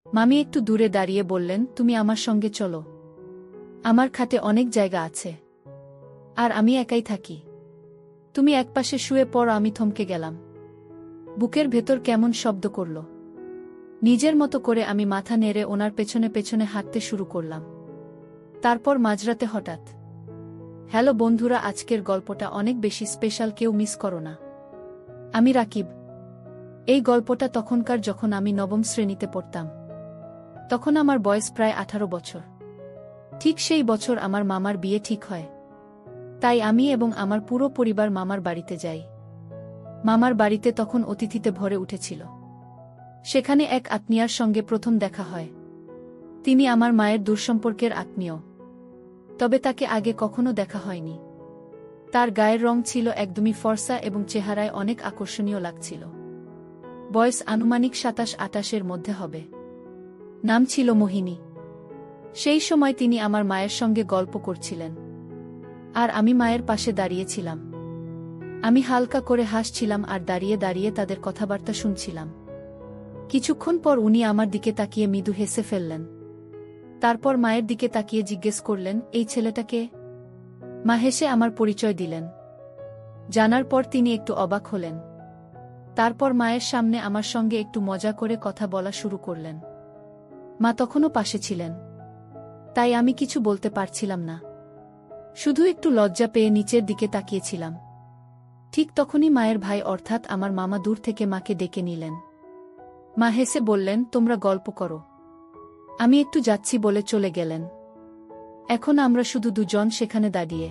মামি একটু দূরে দাঁড়িয়ে বললেন, তুমি আমার সঙ্গে চলো। আমার খাটে অনেক জায়গা আছে। আর আমি একাই থাকি। তুমি একপাশে শুয়ে পড়ো। আমি থমকে গেলাম। বুকের ভেতর কেমন শব্দ করল। নিজের মতো করে আমি মাথা নেড়ে ওনার পেছনে পেছনে হাঁটতে শুরু করলাম। তারপর মাঝরাতে হঠাৎ, হ্যালো বন্ধুরা, আজকের গল্পটা অনেক বেশি স্পেশাল, কেউ মিস করো না। আমি রাকিব। এই গল্পটা তখনকার, যখন আমি নবম শ্রেণীতে পড়তাম। তখন আমার বয়স প্রায় 18 বছর। ঠিক সেই বছর আমার মামার বিয়ে ঠিক হয়। তাই আমি এবং আমার পুরো পরিবার মামার বাড়িতে যাই। মামার বাড়িতে তখন অতিথিতে ভরে উঠেছিল। সেখানে এক আত্মীয়ার সঙ্গে প্রথম দেখা হয়। তিনি আমার মায়ের দূরসম্পর্কের আত্মীয়। তবে তাকে আগে কখনো দেখা হয়নি। তার গায়ের রং ছিল একদমই ফর্সা এবং চেহারায় অনেক আকর্ষণীয় লাগছিল। বয়স আনুমানিক 27-28-এর মধ্যে হবে। নাম ছিল মোহিনী। সেই সময় তিনি আমার মায়ের সঙ্গে গল্প করছিলেন। আর আমি মায়ের পাশে দাঁড়িয়েছিলাম। আমি হালকা করে হাসছিলাম আর দাঁড়িয়ে দাঁড়িয়ে তাদের কথাবার্তা শুনছিলাম। কিছুক্ষণ পর উনি আমার দিকে তাকিয়ে মৃদু হেসে ফেললেন। তারপর মায়ের দিকে তাকিয়ে জিজ্ঞেস করলেন, এই ছেলেটাকে? মা হেসে আমার পরিচয় দিলেন। জানার পর তিনি একটু অবাক হলেন। তারপর মায়ের সামনে আমার সঙ্গে একটু মজা করে কথা বলা শুরু করলেন। মা তখনও পাশে ছিলেন। তাই আমি কিছু বলতে পারছিলাম না। শুধু একটু লজ্জা পেয়ে নিচের দিকে তাকিয়েছিলাম। ঠিক তখনই মায়ের ভাই অর্থাৎ আমার মামা দূর থেকে মাকে ডেকে নিলেন। মা হেসে বললেন, তোমরা গল্প করো, আমি একটু যাচ্ছি বলে চলে গেলেন। এখন আমরা শুধু দুজন সেখানে দাঁড়িয়ে।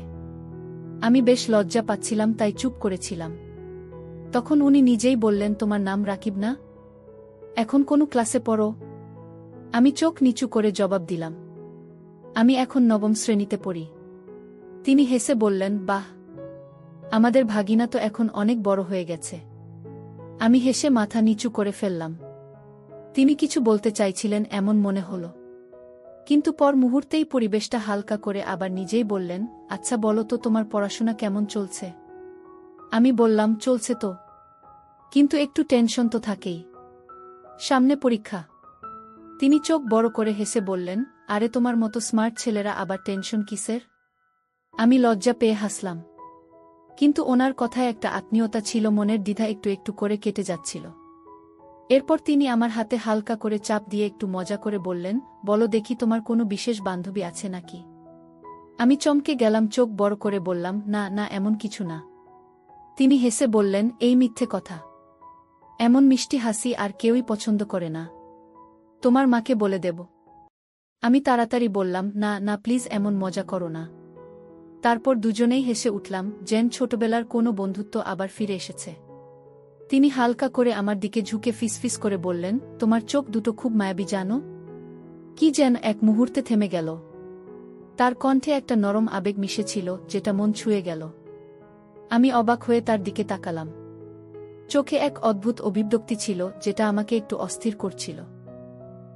আমি বেশ লজ্জা পাচ্ছিলাম, তাই চুপ করেছিলাম। তখন উনি নিজেই বললেন, তোমার নাম রাকিব না? এখন কোন ক্লাসে পড়ো? আমি চোখ নিচু করে জবাব দিলাম, আমি এখন নবম শ্রেণীতে পড়ি। তিনি হেসে বললেন, বাহ, আমাদের ভাগিনা তো এখন অনেক বড় হয়ে গেছে। আমি হেসে মাথা নিচু করে ফেললাম। তিনি কিছু বলতে চাইছিলেন এমন মনে হলো। কিন্তু পর মুহূর্তেই পরিবেশটা হালকা করে আবার নিজেই বললেন, আচ্ছা বলো তো, তোমার পড়াশোনা কেমন চলছে? আমি বললাম, চলছে তো, কিন্তু একটু টেনশন তো থাকেই। সামনে পরীক্ষা। তিনি চোখ বড় করে হেসে বললেন, আরে তোমার মতো স্মার্ট ছেলেরা আবার টেনশন কিসের? আমি লজ্জা পেয়ে হাসলাম। কিন্তু ওনার কথায় একটা আত্মীয়তা ছিল, মনের দ্বিধা একটু একটু করে কেটে যাচ্ছিল। এরপর তিনি আমার হাতে হালকা করে চাপ দিয়ে একটু মজা করে বললেন, বলো দেখি, তোমার কোনো বিশেষ বান্ধবী আছে নাকি? আমি চমকে গেলাম, চোখ বড় করে বললাম, না না, এমন কিছু না। তিনি হেসে বললেন, এই মিথ্যে কথা। এমন মিষ্টি হাসি আর কেউই পছন্দ করে না। তোমার মাকে বলে দেব। আমি তাড়াতাড়ি বললাম, না না প্লিজ, এমন মজা করো না। তারপর দুজনেই হেসে উঠলাম, যেন ছোটবেলার কোনো বন্ধুত্ব আবার ফিরে এসেছে। তিনি হালকা করে আমার দিকে ঝুঁকে ফিসফিস করে বললেন, তোমার চোখ দুটো খুব মায়াবী জানো? কি যেন এক মুহূর্তে থেমে গেল। তার কণ্ঠে একটা নরম আবেগ মিশেছিল, যেটা মন ছুঁয়ে গেল। আমি অবাক হয়ে তার দিকে তাকালাম। চোখে এক অদ্ভুত অভিব্যক্তি ছিল, যেটা আমাকে একটু অস্থির করছিল।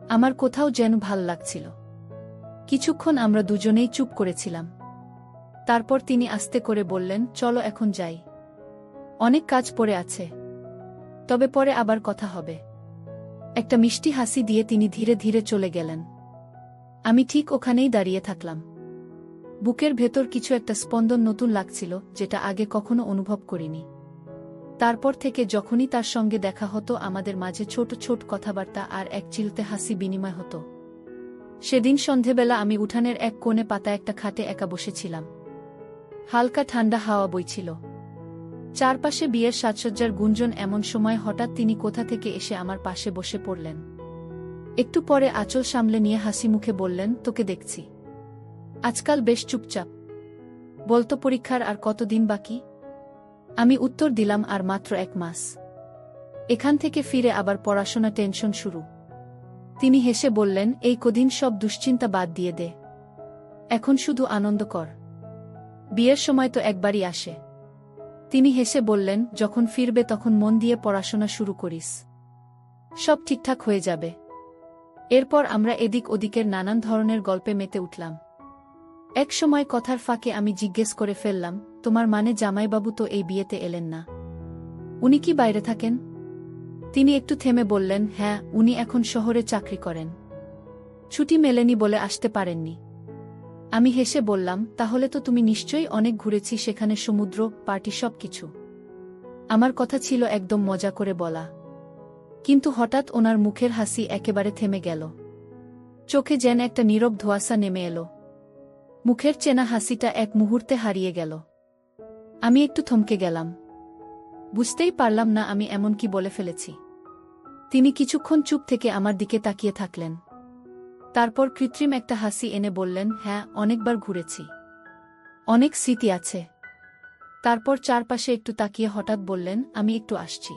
আমার কোথাও যেন ভাল লাগছিল। কিছুক্ষণ আমরা দুজনেই চুপ করেছিলাম। তারপর তিনি আস্তে করে বললেন, চলো এখন যাই। অনেক কাজ পড়ে আছে। তবে পরে আবার কথা হবে। একটা মিষ্টি হাসি দিয়ে তিনি ধীরে ধীরে চলে গেলেন। আমি ঠিক ওখানেই দাঁড়িয়ে থাকলাম। বুকের ভেতর কিছু একটা স্পন্দন নতুন লাগছিল, যেটা আগে কখনো অনুভব করিনি। তারপর থেকে যখনই তার সঙ্গে দেখা হতো, আমাদের মাঝে ছোট ছোট কথাবার্তা আর এক চিলতে হাসি বিনিময় হতো। সেদিন সন্ধেবেলা আমি উঠানের এক কোণে পাতা একটা খাটে একা বসেছিলাম। হালকা ঠান্ডা হাওয়া বইছিল। চারপাশে বিয়ের সাজসজ্জার গুঞ্জন। এমন সময় হঠাৎ তিনি কোথা থেকে এসে আমার পাশে বসে পড়লেন। একটু পরে আঁচল সামলে নিয়ে হাসি মুখে বললেন, তোকে দেখছি আজকাল বেশ চুপচাপ। বলতো, পরীক্ষার আর কতদিন বাকি? আমি উত্তর দিলাম, আর মাত্র 1 মাস। এখান থেকে ফিরে আবার পড়াশোনা, টেনশন শুরু। তিনি হেসে বললেন, এই কদিন সব দুশ্চিন্তা বাদ দিয়ে দে। এখন শুধু আনন্দ কর। বিয়ের সময় তো একবারই আসে। তিনি হেসে বললেন, যখন ফিরবে তখন মন দিয়ে পড়াশোনা শুরু করিস। সব ঠিকঠাক হয়ে যাবে। এরপর আমরা এদিক ওদিকের নানান ধরনের গল্পে মেতে উঠলাম। এক সময় কথার ফাঁকে আমি জিজ্ঞেস করে ফেললাম, তোমার মানে জামাইবাবু তো এই বিয়েতে এলেন না? উনি কি বাইরে থাকেন? তিনি একটু থেমে বললেন, হ্যাঁ, উনি এখন শহরে চাকরি করেন। ছুটি মেলেনি বলে আসতে পারেননি। আমি হেসে বললাম, তাহলে তো তুমি নিশ্চয়ই অনেক ঘুরেছি, সেখানে সমুদ্র, পার্টি, সব কিছু। আমার কথা ছিল একদম মজা করে বলা। কিন্তু হঠাৎ ওনার মুখের হাসি একেবারে থেমে গেল। চোখে যেন একটা নীরব ধোঁয়াশা নেমে এলো। মুখের চেনা হাসিটা এক মুহূর্তে হারিয়ে গেল। আমি একটু থমকে গেলাম। বুঝতেই পারলাম না আমি এমন কি বলে ফেলেছি। তিনি কিছুক্ষণ চুপ থেকে আমার দিকে তাকিয়ে থাকলেন। তারপর কৃত্রিম একটা হাসি এনে বললেন, হ্যাঁ, অনেকবার ঘুরেছি। অনেক স্মৃতি আছে। তারপর চারপাশে একটু তাকিয়ে হঠাৎ বললেন, আমি একটু আসছি।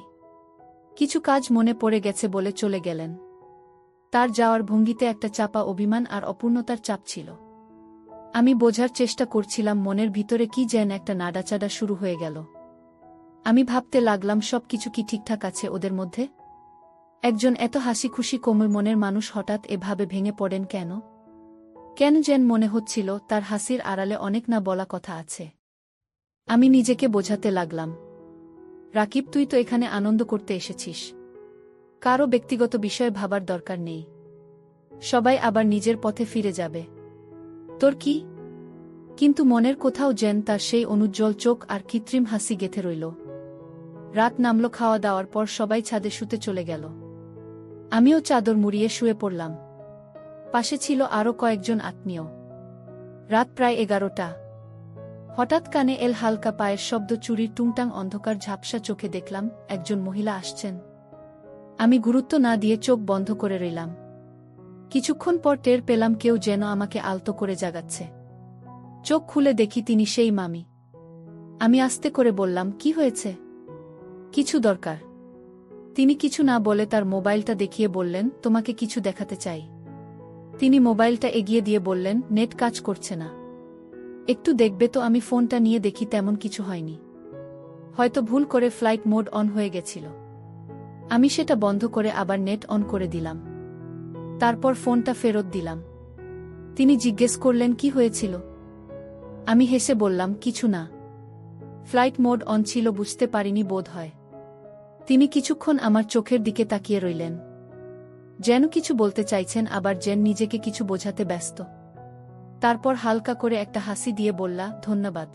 কিছু কাজ মনে পড়ে গেছে বলে চলে গেলেন। তার যাওয়ার ভঙ্গিতে একটা চাপা অভিমান আর অপূর্ণতার চাপ ছিল। আমি বোঝার চেষ্টা করছিলাম মনের ভিতরে কি যেন একটা নাড়াচাড়া শুরু হয়ে গেল। আমি ভাবতে লাগলাম সবকিছু কি ঠিকঠাক আছে ওদের মধ্যে। একজন এত হাসি খুশি কোমল মনের মানুষ হঠাৎ এভাবে ভেঙে পড়েন কেন? কেন যেন মনে হচ্ছিল তার হাসির আড়ালে অনেক না বলা কথা আছে। আমি নিজেকে বোঝাতে লাগলাম, রাকিব, তুই তো এখানে আনন্দ করতে এসেছিস। কারও ব্যক্তিগত বিষয়ে ভাবার দরকার নেই। সবাই আবার নিজের পথে ফিরে যাবে। তোর কি? কিন্তু মনের কোথাও যেন তার সেই অনুজ্জ্বল চোখ আর কৃত্রিম হাসি গেঁথে রইল। রাত নামল, খাওয়া দাওয়ার পর সবাই ছাদে শুতে চলে গেল। আমিও চাদর মুড়িয়ে শুয়ে পড়লাম। পাশে ছিল আরও কয়েকজন আত্মীয়। রাত প্রায় 11টা। হঠাৎ কানে এল হালকা পায়ের শব্দ, চুরির টুংটাং। অন্ধকার ঝাপসা চোখে দেখলাম একজন মহিলা আসছেন। আমি গুরুত্ব না দিয়ে চোখ বন্ধ করে রইলাম। কিছুক্ষণ পর টের পেলাম কেউ যেন আমাকে আলতো করে জাগাচ্ছে। চোখ খুলে দেখি তিনি সেই মামি। আমি আস্তে করে বললাম, কি হয়েছে? কিছু দরকার? তিনি কিছু না বলে তার মোবাইলটা দেখিয়ে বললেন, তোমাকে কিছু দেখাতে চাই। তিনি মোবাইলটা এগিয়ে দিয়ে বললেন, নেট কাজ করছে না। একটু দেখবে তো? আমি ফোনটা নিয়ে দেখি তেমন কিছু হয়নি। হয়তো ভুল করে ফ্লাইট মোড অন হয়ে গেছিল। আমি সেটা বন্ধ করে আবার নেট অন করে দিলাম। তারপর ফোনটা ফেরত দিলাম। তিনি জিজ্ঞেস করলেন, কি হয়েছিল? আমি হেসে বললাম, কিছু না। ফ্লাইট মোড অন ছিল, বুঝতে পারিনি বোধ হয়। তিনি কিছুক্ষণ আমার চোখের দিকে তাকিয়ে রইলেন, যেন কিছু বলতে চাইছেন, আবার যেন নিজেকে কিছু বোঝাতে ব্যস্ত। তারপর হালকা করে একটা হাসি দিয়ে বললা, ধন্যবাদ।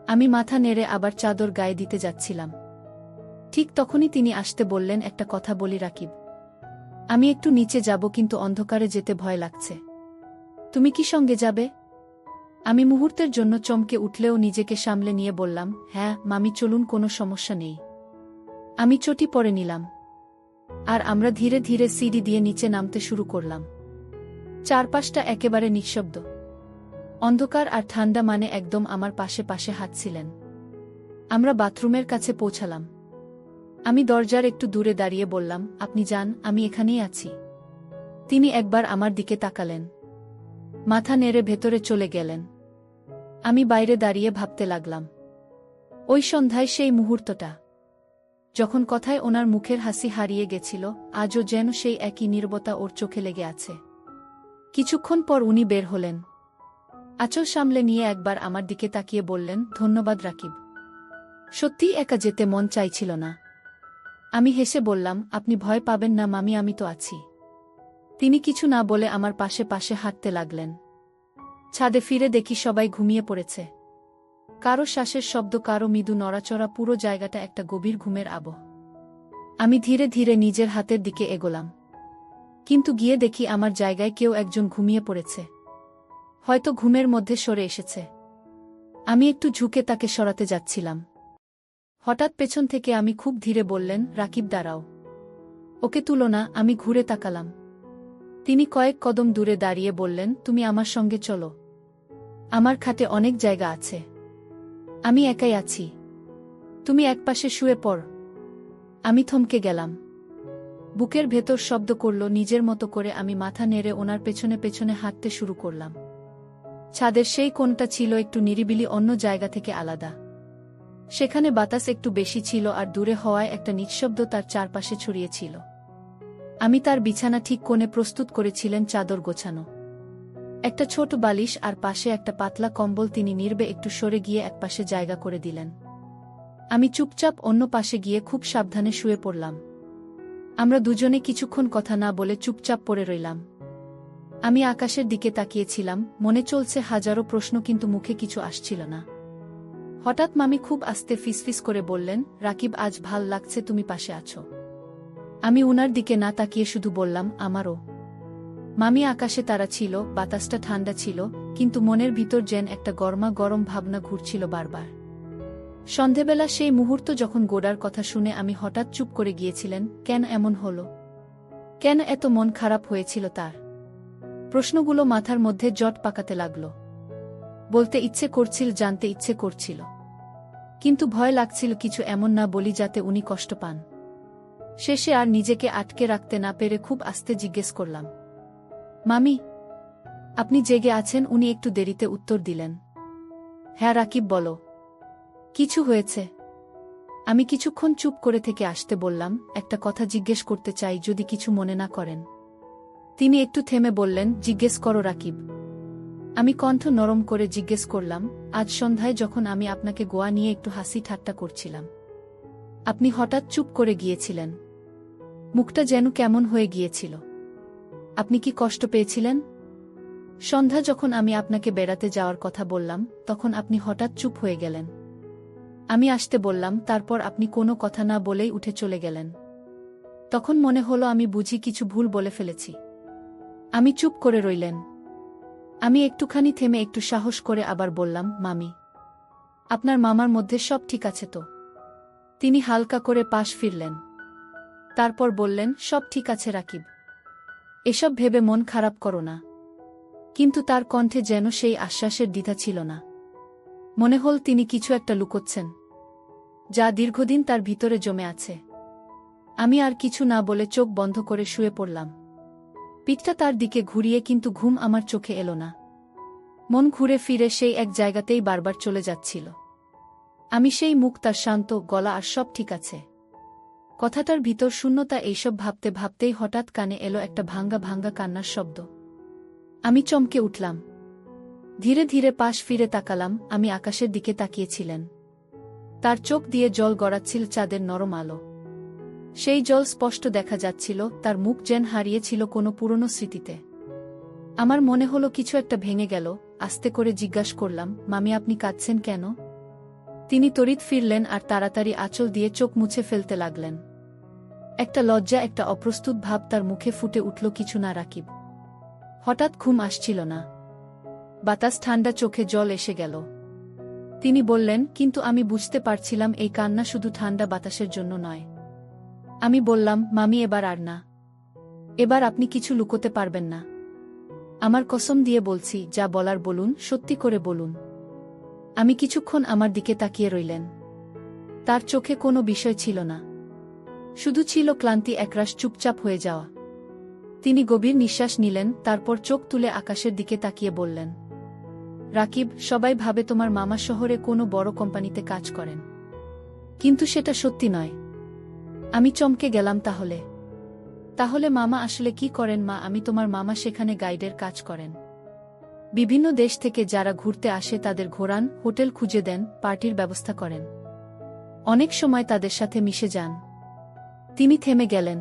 আমি মাথা নেড়ে আবার চাদর গায়ে দিতে যাচ্ছিলাম। ঠিক তখনই তিনি আসতে বললেন, একটা কথা বলি রাকিব, আমি একটু নিচে যাব, কিন্তু অন্ধকারে যেতে ভয় লাগছে। তুমি কি সঙ্গে যাবে? আমি মুহূর্তের জন্য চমকে উঠলেও নিজেকে সামলে নিয়ে বললাম, হ্যাঁ মামি, চলুন, কোনো সমস্যা নেই। আমি চটি পরে নিলাম। আর আমরা ধীরে ধীরে সিঁড়ি দিয়ে নিচে নামতে শুরু করলাম। চারপাশটা একেবারে নিঃশব্দ। অন্ধকার আর ঠান্ডা, মানে একদম আমার পাশে পাশে হাঁটছিলেন। আমরা বাথরুমের কাছে পৌঁছালাম। আমি দরজার একটু দূরে দাঁড়িয়ে বললাম, আপনি যান, আমি এখানেই আছি। তিনি একবার আমার দিকে তাকালেন, মাথা নেড়ে ভেতরে চলে গেলেন। আমি বাইরে দাঁড়িয়ে ভাবতে লাগলাম, ওই সন্ধ্যায় সেই মুহূর্তটা যখন কথায় ওনার মুখের হাসি হারিয়ে গেছিল, আজও যেন সেই একই নীরবতা ওর চোখে লেগে আছে। কিছুক্ষণ পর উনি বের হলেন। আঁচল সামলে নিয়ে একবার আমার দিকে তাকিয়ে বললেন, ধন্যবাদ রাকিব। সত্যিই একা যেতে মন চাইছিল না। আমি হেসে বললাম, আপনি ভয় পাবেন না মামি, আমি তো আছি। তিনি কিছু না বলে আমার পাশে পাশে হাঁটতে লাগলেন। ছাদে ফিরে দেখি সবাই ঘুমিয়ে পড়েছে। কারো শ্বাসের শব্দ, কারো মৃদু নড়াচড়া, পুরো জায়গাটা একটা গভীর ঘুমের আবহ। আমি ধীরে ধীরে নিজের হাতের দিকে এগোলাম। কিন্তু গিয়ে দেখি আমার জায়গায় কেউ একজন ঘুমিয়ে পড়েছে। হয়তো ঘুমের মধ্যে সরে এসেছে। আমি একটু ঝুঁকে তাকে সরাতে যাচ্ছিলাম। হঠাৎ পেছন থেকে আমি খুব ধীরে বললেন, রাকিব, দাঁড়াও, ওকে তুলো না। আমি ঘুরে তাকালাম। তিনি কয়েক কদম দূরে দাঁড়িয়ে বললেন, তুমি আমার সঙ্গে চলো। আমার খাটে অনেক জায়গা আছে। আমি একাই আছি। তুমি একপাশে শুয়ে পড়। আমি থমকে গেলাম। বুকের ভেতর শব্দ করল নিজের মতো করে। আমি মাথা নেড়ে ওনার পেছনে পেছনে হাঁটতে শুরু করলাম। ছাদের সেই কোণটা ছিল একটু নিরিবিলি, অন্য জায়গা থেকে আলাদা। সেখানে বাতাস একটু বেশি ছিল, আর দূরে হওয়ায় একটা নিঃশব্দ তার চারপাশে ছড়িয়েছিল। আমি তার বিছানা ঠিক কোণে প্রস্তুত করেছিলেন, চাদর গোছানো, একটা ছোট বালিশ আর পাশে একটা পাতলা কম্বল। তিনি নীরবে একটু সরে গিয়ে একপাশে জায়গা করে দিলেন। আমি চুপচাপ অন্য পাশে গিয়ে খুব সাবধানে শুয়ে পড়লাম। আমরা দুজনে কিছুক্ষণ কথা না বলে চুপচাপ পড়ে রইলাম। আমি আকাশের দিকে তাকিয়েছিলাম, মনে চলছে হাজারো প্রশ্ন, কিন্তু মুখে কিছু আসছিল না। হঠাৎ মামি খুব আস্তে ফিসফিস করে বললেন, রাকিব, আজ ভাল লাগছে, তুমি পাশে আছো। আমি উনার দিকে না তাকিয়ে শুধু বললাম, আমারও। মামি, আকাশে তারা ছিল, বাতাসটা ঠান্ডা ছিল, কিন্তু মনের ভিতর যেন একটা গরমা গরম ভাবনা ঘুরছিল বারবার। সন্ধেবেলা সেই মুহূর্ত যখন গোডার কথা শুনে আমি হঠাৎ চুপ করে গিয়েছিলেন, কেন এমন হলো? কেন এত মন খারাপ হয়েছিল তার? প্রশ্নগুলো মাথার মধ্যে জট পাকাতে লাগল। বলতে ইচ্ছে করছিল, জানতে ইচ্ছে করছিল, কিন্তু ভয় লাগছিল কিছু এমন না বলি যাতে উনি কষ্ট পান। শেষে আর নিজেকে আটকে রাখতে না পেরে খুব আস্তে জিজ্ঞেস করলাম, মামি, আপনি জেগে আছেন? উনি একটু দেরিতে উত্তর দিলেন, হ্যাঁ রাকিব, বলো, কিছু হয়েছে? আমি কিছুক্ষণ চুপ করে থেকে আসতে বললাম, একটা কথা জিজ্ঞেস করতে চাই, যদি কিছু মনে না করেন। তিনি একটু থেমে বললেন, জিজ্ঞেস করো রাকিব। আমি কণ্ঠ নরম করে জিজ্ঞেস করলাম, আজ সন্ধ্যায় যখন আমি আপনাকে গোয়া নিয়ে একটু হাসি ঠাট্টা করছিলাম, আপনি হঠাৎ চুপ করে গিয়েছিলেন। মুখটা যেন কেমন হয়ে গিয়েছিল। আপনি কি কষ্ট পেয়েছিলেন? সন্ধ্যা যখন আমি আপনাকে বেড়াতে যাওয়ার কথা বললাম, তখন আপনি হঠাৎ চুপ হয়ে গেলেন। আমি আসতে বললাম, তারপর আপনি কোনো কথা না বলেই উঠে চলে গেলেন। তখন মনে হলো আমি বুঝি কিছু ভুল বলে ফেলেছি। আমি চুপ করে রইলেন। আমি একটুখানি থেমে একটু সাহস করে আবার বললাম, মামি, আপনার মামার মধ্যে সব ঠিক আছে তো? তিনি হালকা করে পাশ ফিরলেন। তারপর বললেন, সব ঠিক আছে রাকিব, এসব ভেবে মন খারাপ করো না। কিন্তু তার কণ্ঠে যেন সেই আশ্বাসের দ্বিধা ছিল না। মনে হল তিনি কিছু একটা লুকোচ্ছেন, যা দীর্ঘদিন তার ভিতরে জমে আছে। আমি আর কিছু না বলে চোখ বন্ধ করে শুয়ে পড়লাম। পিঠটা তার দিকে ঘুরিয়ে, কিন্তু ঘুম আমার চোখে এলো না। মন ঘুরে ফিরে সেই এক জায়গাতেই বারবার চলে যাচ্ছিল। আমি সেই মুখ, তার শান্ত গলা, আর সব ঠিক আছে কথাটার ভিতর শূন্যতা। এইসব ভাবতে ভাবতেই হঠাৎ কানে এলো একটা ভাঙ্গা ভাঙ্গা কান্নার শব্দ। আমি চমকে উঠলাম। ধীরে ধীরে পাশ ফিরে তাকালাম। আমি আকাশের দিকে তাকিয়েছিলেন। তার চোখ দিয়ে জল গড়াচ্ছিল চাঁদের নরম আলো। সেই জল স্পষ্ট দেখা যাচ্ছিল। তার মুখ যেন হারিয়েছিল কোনো পুরনো স্মৃতিতে। আমার মনে হলো কিছু একটা ভেঙে গেল। আস্তে করে জিজ্ঞাসা করলাম, মামি, আপনি কাঁদছেন কেন? তিনি তড়িৎ ফিরলেন আর তাড়াতাড়ি আঁচল দিয়ে চোখ মুছে ফেলতে লাগলেন। একটা লজ্জা, একটা অপ্রস্তুত ভাব তার মুখে ফুটে উঠল। কিছু না রাকিব। হঠাৎ ঘুম আসছিল না। বাতাস ঠান্ডা, চোখে জল এসে গেল। তিনি বললেন, কিন্তু আমি বুঝতে পারছিলাম এই কান্না শুধু ঠান্ডা বাতাসের জন্য নয়। আমি বললাম, মামি, এবার আর না। এবার আপনি কিছু লুকোতে পারবেন না। আমার কসম দিয়ে বলছি, যা বলার বলুন, সত্যি করে বলুন। আমি কিছুক্ষণ আমার দিকে তাকিয়ে রইলেন। তার চোখে কোনো বিষয় ছিল না, শুধু ছিল ক্লান্তি, একরাশ চুপচাপ হয়ে যাওয়া। তিনি গভীর নিঃশ্বাস নিলেন, তারপর চোখ তুলে আকাশের দিকে তাকিয়ে বললেন, রাকিব, সবাই ভাবে তোমার মামা শহরে কোনো বড় কোম্পানিতে কাজ করেন, কিন্তু সেটা সত্যি নয়। আমি চমকে গেলাম। তাহলে মামা আসলে কি করেন? মা, আমি তোমার মামা সেখানে গাইডের কাজ করেন। বিভিন্ন দেশ থেকে যারা ঘুরতে আসে তাদের ঘোরান, হোটেল খুঁজে দেন, পার্টির ব্যবস্থা করেন। অনেক সময় তাদের সাথে মিশে যান। তিনি থেমে গেলেন।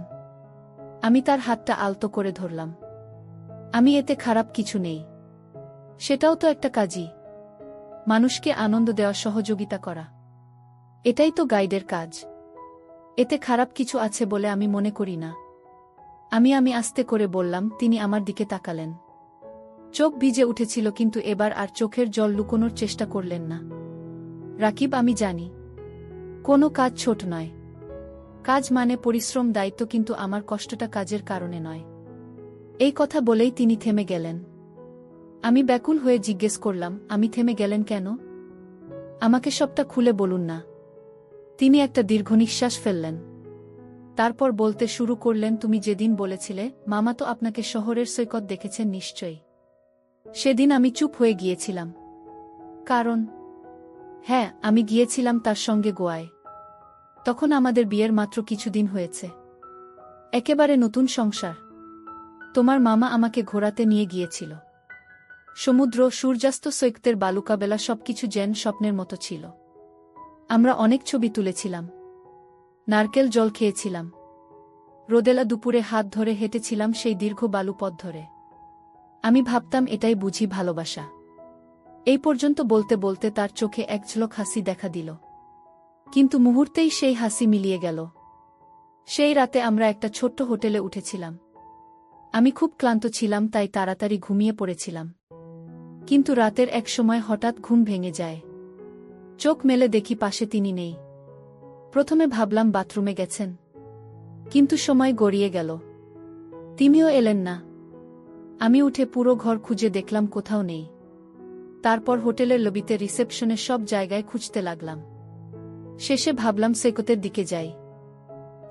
আমি তার হাতটা আলতো করে ধরলাম। আমি এতে খারাপ কিছু নেই। সেটাও তো একটা কাজই, মানুষকে আনন্দ দেওয়া, সহযোগিতা করা। এটাই তো গাইডের কাজ। এতে খারাপ কিছু আছে বলে আমি মনে করি না। আমি আস্তে করে বললাম। তিনি আমার দিকে তাকালেন। চোখ ভিজে উঠেছিল, কিন্তু এবার আর চোখের জল লুকোনোর চেষ্টা করলেন না। রাকিব, আমি জানি কোনো কাজ ছোট নয়। কাজ মানে পরিশ্রম, দায়িত্ব, কিন্তু আমার কষ্টটা কাজের কারণে নয়। এই কথা বলেই তিনি থেমে গেলেন। আমি ব্যাকুল হয়ে জিজ্ঞেস করলাম, আমি থেমে গেলেন কেন? আমাকে সবটা খুলে বলুন না। তিনি একটা দীর্ঘ নিঃশ্বাস ফেললেন। তারপর বলতে শুরু করলেন, তুমি যেদিন বলেছিলে মামা তো আপনাকে শহরের সৈকত দেখেছেন নিশ্চয়ই, সেদিন আমি চুপ হয়ে গিয়েছিলাম। কারণ হ্যাঁ, আমি গিয়েছিলাম তার সঙ্গে গোয়ায়। তখন আমাদের বিয়ের মাত্র কিছুদিন হয়েছে, একেবারে নতুন সংসার। তোমার মামা আমাকে ঘোরাতে নিয়ে গিয়েছিল। সমুদ্র, সূর্যাস্ত, সৈকতের বালুকাবেলা, সবকিছু যেন স্বপ্নের মতো ছিল। আমরা অনেক ছবি তুলেছিলাম, নারকেল জল খেয়েছিলাম, রোদেলা দুপুরে হাত ধরে হেঁটেছিলাম সেই দীর্ঘ বালু পথ ধরে। আমি ভাবতাম এটাই বুঝি ভালোবাসা। এই পর্যন্ত বলতে বলতে তার চোখে এক ঝলক হাসি দেখা দিল। কিন্তু মুহূর্তেই সেই হাসি মিলিয়ে গেল। সেই রাতে আমরা একটা ছোট্ট হোটেলে উঠেছিলাম। আমি খুব ক্লান্ত ছিলাম, তাই তাড়াতাড়ি ঘুমিয়ে পড়েছিলাম। কিন্তু রাতের এক সময় হঠাৎ ঘুম ভেঙে যায়। চোখ মেলে দেখি পাশে তিনি নেই। প্রথমে ভাবলাম বাথরুমে গেছেন, কিন্তু সময় গড়িয়ে গেল, তিনিও এলেন না। আমি উঠে পুরো ঘর খুঁজে দেখলাম, কোথাও নেই। তারপর হোটেলের লবিতে, রিসেপশনের সব জায়গায় খুঁজতে লাগলাম। শেষে ভাবলাম সৈকতের দিকে যাই,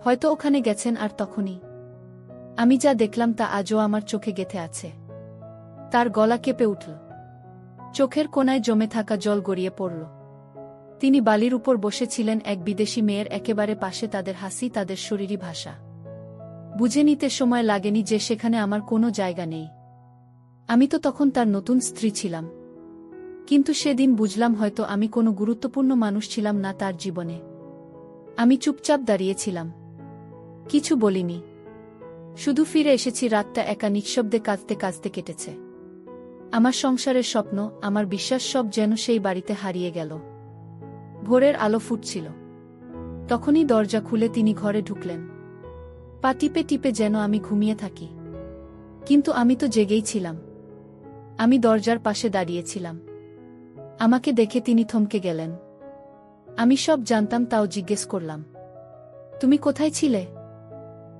হয়তো ওখানে গেছেন। আর তখনই আমি যা দেখলাম তা আজও আমার চোখে গেঁথে আছে। তার গলা কেঁপে উঠল, চোখের কোণায় জমে থাকা জল গড়িয়ে পড়ল। তিনি বালির উপর বসেছিলেন, এক বিদেশি মেয়ের একেবারে পাশে, তাদের হাসি, তাদের শরীরী ভাষা। বুঝে নিতে সময় লাগেনি যে সেখানে আমার কোনো জায়গা নেই। আমি তো তখন তার নতুন স্ত্রী ছিলাম। কিন্তু সেদিন বুঝলাম হয়তো আমি কোনো গুরুত্বপূর্ণ মানুষ ছিলাম না তার জীবনে। আমি চুপচাপ দাঁড়িয়েছিলাম, কিছু বলিনি। শুধু ফিরে এসেছি। রাতটা একা নিঃশব্দে কাঁদতে কাঁদতে কেটেছে। আমার সংসারের স্বপ্ন, আমার বিশ্বাস, সব যেন সেই বাড়িতে হারিয়ে গেল। ভোরের আলো ফুটছিল, তখনই দরজা খুলে তিনি ঘরে ঢুকলেন। পা টিপে টিপে যেন আমি ঘুমিয়ে থাকি, কিন্তু আমি তো জেগেই ছিলাম। আমি দরজার পাশে দাঁড়িয়েছিলাম। আমাকে দেখে তিনি থমকে গেলেন। আমি সব জানতাম, তাও জিজ্ঞেস করলাম, তুমি কোথায় ছিলে?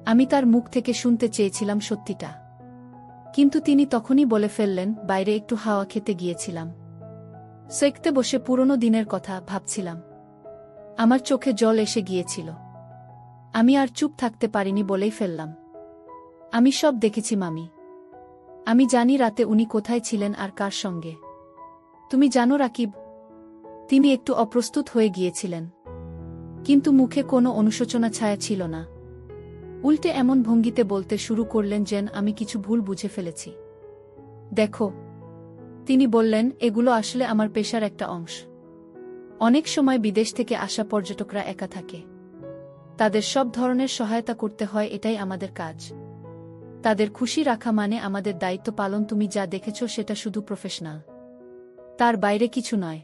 আমি তার মুখ থেকে শুনতে চেয়েছিলাম সত্যিটা, কিন্তু তিনি তখনই বলে ফেললেন, বাইরে একটু হাওয়া খেতে গিয়েছিলাম। সেকতে বসে পুরনো দিনের কথা ভাবছিলাম। আমার চোখে জল এসে গিয়েছিল। আমি আর চুপ থাকতে পারিনি, বলেই ফেললাম, আমি সব দেখেছি মামি। আমি জানি রাতে উনি কোথায় ছিলেন আর কার সঙ্গে। তুমি জানো রাকিব? তিনি একটু অপ্রস্তুত হয়ে গিয়েছিলেন, কিন্তু মুখে কোনো অনুশোচনা ছায়া ছিল না। উল্টে এমন ভঙ্গিতে বলতে শুরু করলেন যেন আমি কিছু ভুল বুঝে ফেলেছি। দেখো, তিনি বললেন, এগুলো আসলে আমার পেশার একটা অংশ। অনেক সময় বিদেশ থেকে আসা পর্যটকরা একা থাকে। তাদের সব ধরনের সহায়তা করতে হয়, এটাই আমাদের কাজ। তাদের খুশি রাখা মানে আমাদের দায়িত্ব পালন। তুমি যা দেখেছ সেটা শুধু প্রফেশনাল, তার বাইরে কিছু নয়।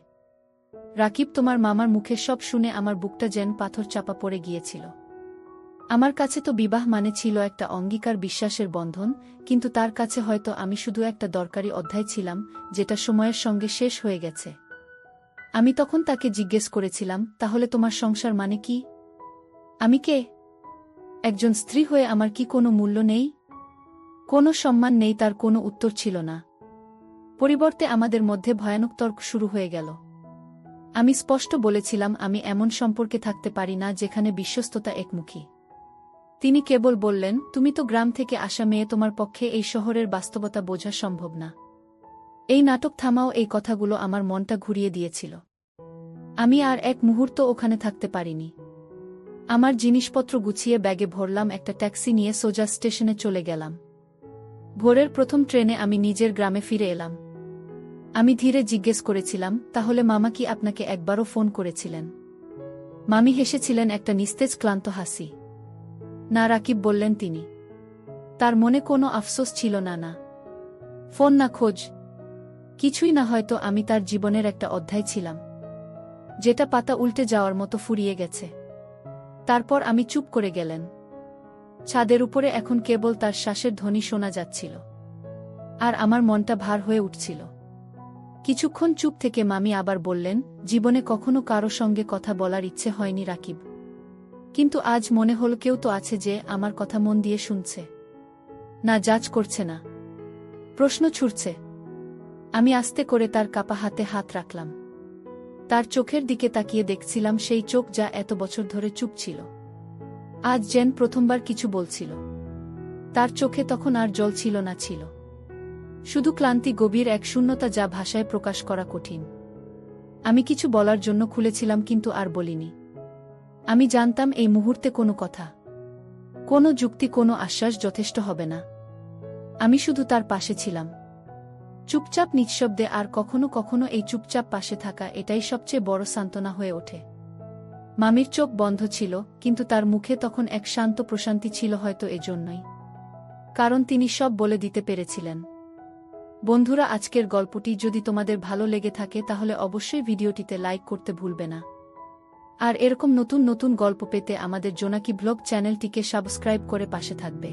রাকিব, তোমার মামার মুখে সব শুনে আমার বুকটা যেন পাথর চাপা পড়ে গিয়েছিল। আমার কাছে তো বিবাহ মানে ছিল একটা অঙ্গীকার, বিশ্বাসের বন্ধন, কিন্তু তার কাছে হয়তো আমি শুধু একটা দরকারি অধ্যায় ছিলাম, যেটা সময়ের সঙ্গে শেষ হয়ে গেছে। আমি তখন তাকে জিজ্ঞেস করেছিলাম, তাহলে তোমার সংসার মানে কি? আমি কে? একজন স্ত্রী হয়ে আমার কি কোনো মূল্য নেই? কোনো সম্মান নেই? তার কোনো উত্তর ছিল না। পরিবর্তে আমাদের মধ্যে ভয়ানক তর্ক শুরু হয়ে গেল। আমি স্পষ্ট বলেছিলাম, আমি এমন সম্পর্কে থাকতে পারি না যেখানে বিশ্বস্ততা একমুখী। তিনি কেবল বললেন, তুমি তো গ্রাম থেকে আসা মেয়ে, তোমার পক্ষে এই শহরের বাস্তবতা বোঝা সম্ভব না। এই নাটক থামাও। এই কথাগুলো আমার মনটা ঘুরিয়ে দিয়েছিল। আমি আর এক মুহূর্ত ওখানে থাকতে পারিনি। আমার জিনিসপত্র গুছিয়ে ব্যাগে ভরলাম, একটা ট্যাক্সি নিয়ে সোজা স্টেশনে চলে গেলাম। ভোরের প্রথম ট্রেনে আমি নিজের গ্রামে ফিরে এলাম। আমি ধীরে জিজ্ঞেস করেছিলাম, তাহলে মামা কি আপনাকে একবারও ফোন করেছিলেন? মামি হেসেছিলেন, একটা নিস্তেজ ক্লান্ত হাসি। না রাকিব, বললেন তিনি। তার মনে কোনো আফসোস ছিল না। না ফোন, না খোঁজ, কিছুই না। হয়তো আমি তার জীবনের একটা অধ্যায় ছিলাম, যেটা পাতা উল্টে যাওয়ার মতো ফুরিয়ে গেছে। তারপর আমি চুপ করে গেলেন। ছাদের উপরে এখন কেবল তার শ্বাসের ধ্বনি শোনা যাচ্ছিল, আর আমার মনটা ভার হয়ে উঠছিল। কিছুক্ষণ চুপ থেকে মামি আবার বললেন, জীবনে কখনো কারো সঙ্গে কথা বলার ইচ্ছে হয়নি রাকিব, কিন্তু আজ মনে হল কেউ তো আছে যে আমার কথা মন দিয়ে শুনছে, না জাজ করছে, না প্রশ্ন ছুড়ছে। আমি আস্তে করে তার কাপা হাতে হাত রাখলাম। তার চোখের দিকে তাকিয়ে দেখছিলাম, সেই চোখ যা এত বছর ধরে চুপ ছিল, আজ যেন প্রথমবার কিছু বলছিল। তার চোখে তখন আর জল ছিল না, ছিল শুধু ক্লান্তি, গভীর এক শূন্যতা যা ভাষায় প্রকাশ করা কঠিন। আমি কিছু বলার জন্য খুলেছিলাম, কিন্তু আর বলিনি। আমি জানতাম এই মুহূর্তে কোনো কথা, কোনো যুক্তি, কোনো আশ্বাস যথেষ্ট হবে না। আমি শুধু তার পাশে ছিলাম, চুপচাপ, নিঃশব্দে। আর কখনো কখনো এই চুপচাপ পাশে থাকা, এটাই সবচেয়ে বড় সান্ত্বনা হয়ে ওঠে। মামির চোখ বন্ধ ছিল, কিন্তু তার মুখে তখন এক শান্ত প্রশান্তি ছিল, হয়তো এজন্যই কারণ তিনি সব বলে দিতে পেরেছিলেন। বন্ধুরা, আজকের গল্পটি যদি তোমাদের ভালো লেগে থাকে তাহলে অবশ্যই ভিডিওটিতে লাইক করতে ভুলবে না। আর এরকম নতুন নতুন গল্প পেতে আমাদের জোনাকি ব্লগ চ্যানেলটিকে সাবস্ক্রাইব করে পাশে থাকবে।